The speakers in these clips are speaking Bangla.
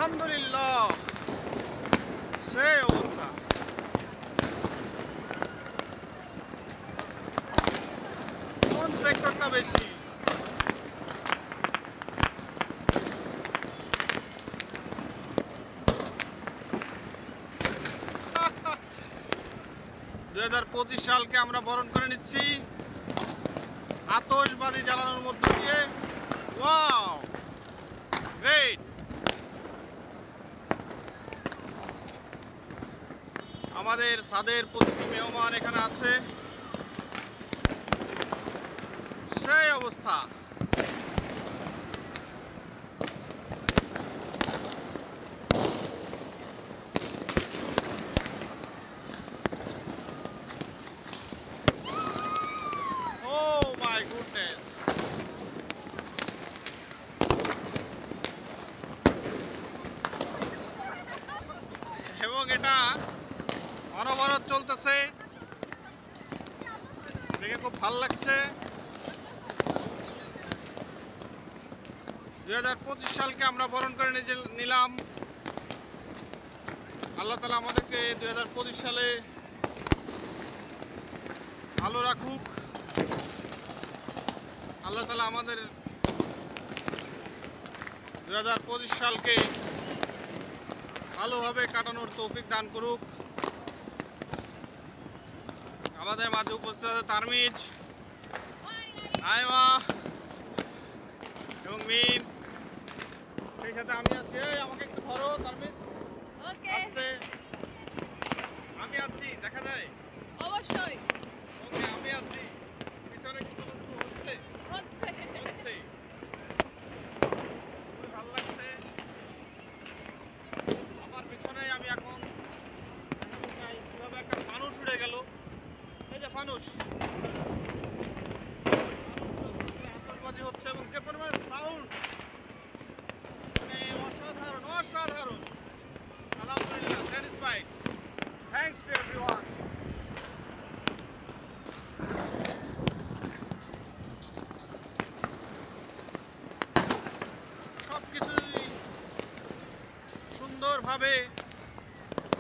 আলহামদুলিল্লাহ, সেই অবস্থা। কোন সেক্টরটা বেশি? দুই সালকে আমরা বরণ করে নিচ্ছি আতশবাজি জ্বালানোর মধ্য দিয়ে। Wow, great! আমাদের ছাদের প্রতিটি মেহমান এখানে আছে, সেই অবস্থা। ও মাই গুডনেস! এবং এটা অনবরত চলতেছে, দেখে খুব ভালো লাগছে। 2025 সালকে আমরা বরণ করে নিলাম। আল্লাহ তাআলা আমাদেরকে 2025 সালে ভালো রাখুক। আল্লাহ তাআলা আমাদের 2025 সালকে ভালোভাবে কাটানোর তৌফিক দান করুক। আমাদের মাঝে উপস্থিত আছে তারমিজ, আইমা এবং মিম। সেই সাথে আমি আছি। আমাকে একটু ধরো তারমিজ, আস্তে। আমি আছি, দেখা যায় অবশ্যই। ওকে, আমি আছি। পিছনে কি কোনো কিছু হচ্ছে? হচ্ছে খুবই ভালো লাগছে। আমার পিছনে আমি এখন কিভাবে একটা ফানুস উড়ে গেল। এই যে ফানুস, আতশবাজি হচ্ছে এবং যে পরিমাণ সাউন্ড, মানে অসাধারণ অসাধারণ। আলহামদুলিল্লাহ, স্যাটিসফাইড। Thanks to everyone. সব কিছুই সুন্দরভাবে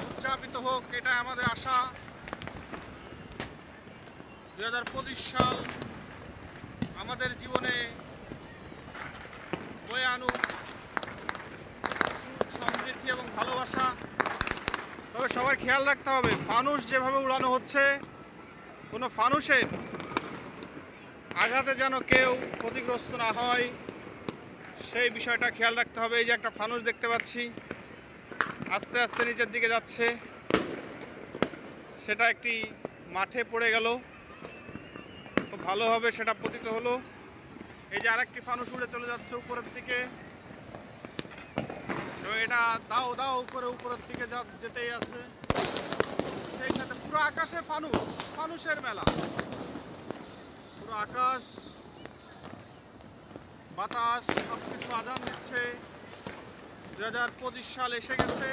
উদযাপিত হোক, এটা আমাদের আশা। 2025 সাল আমাদের জীবনে বয়ে আনুক সুখ, সমৃদ্ধি এবং ভালোবাসা। তবে সবার খেয়াল রাখতে হবে, ফানুস যেভাবে উড়ানো হচ্ছে, কোনো ফানুসের আঘাতে যেন কেউ ক্ষতিগ্রস্ত না হয়, সেই বিষয়টা খেয়াল রাখতে হবে। এই যে একটা ফানুস দেখতে পাচ্ছি আস্তে আস্তে নিচের দিকে যাচ্ছে, সেটা একটি মাঠে পড়ে গেল, খুব ভালোভাবে সেটা পতিত হলো। এই যে আরেকটি ফানুস উড়ে চলে যাচ্ছে উপরের দিকে, এবং এটা দাও দাও করে উপরের দিকে যেতেই আছে। সেই সাথে পুরো আকাশে ফানুস, ফানুসের মেলা। পুরো আকাশ, বাতাস সব কিছু আজান দিচ্ছে। 2025 সাল এসে গেছে।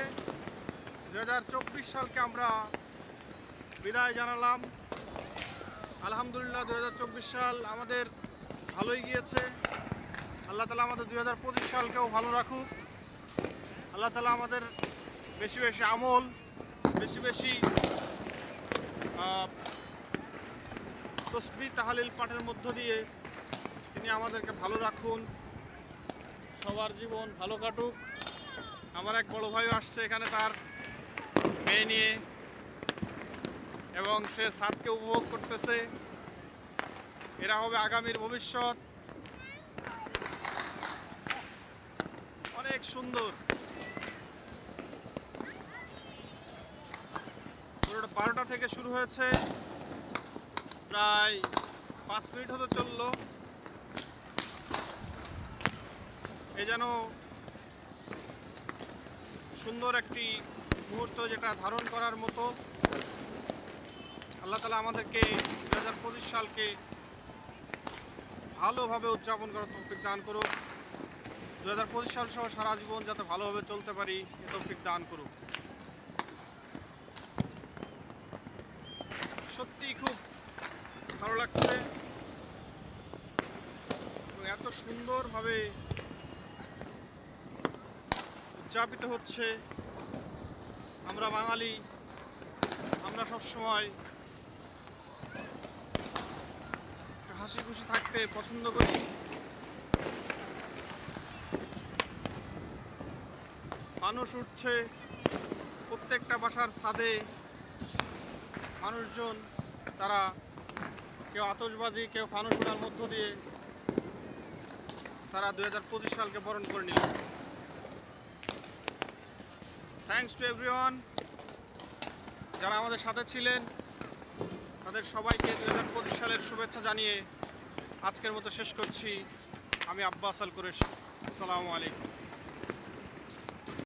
2024 সালকে আমরা বিদায় জানালাম। আলহামদুলিল্লাহ, 2024 সাল আমাদের ভালোই গিয়েছে। আল্লাহ তাআলা আমাদের 2025 সালকেও ভালো রাখুক। আল্লাহ তাআলা আমাদের বেশি বেশি আমল, বেশি বেশি তসবিহ তাহলিল পাঠের মধ্য দিয়ে তিনি আমাদেরকে ভালো রাখুন, সবার জীবন ভালো কাটুক। আমার এক বড় ভাই আসছে এখানে তার মেয়ে নিয়ে, এবং সে সাদকে উপভোগ করতেছে। এরা হবে আগামীর ভবিষ্যৎ। অনেক সুন্দর। 12টা থেকে শুরু হয়েছে, প্রায় 5 মিনিট হতে চললো। এ যেন সুন্দর একটি মুহূর্ত, যেটা ধারণ করার মতো। আল্লাহ তাআলা আমাদেরকে 2025 সালকে ভালোভাবে উদযাপন করার তৌফিক দান করুক। 2025 সাল সহ সারা জীবন যাতে ভালোভাবে চলতে পারি, এ তৌফিক দান করুক। সত্যিই খুব ভালো লাগছে, এবং এত সুন্দরভাবে উদযাপিত হচ্ছে। আমরা বাঙালি, আমরা সবসময় হাসি খুশি থাকতে পছন্দ করি। ফানুস উঠছে প্রত্যেকটা বাসার ছাদে। মানুষজন তারা কেউ আতশবাজি, কেউ ফানুস ওড়ার মধ্য দিয়ে তারা 2025 সালকে বরণ করে নিল। থ্যাঙ্কস টু এভরিওয়ান যারা আমাদের সাথে ছিলেন, তাদের সবাইকে 2025 সালের শুভেচ্ছা জানিয়ে আজকের মতো শেষ করছি। আমি আব্বাস আল কুরেশি। আসসালামু আলাইকুম।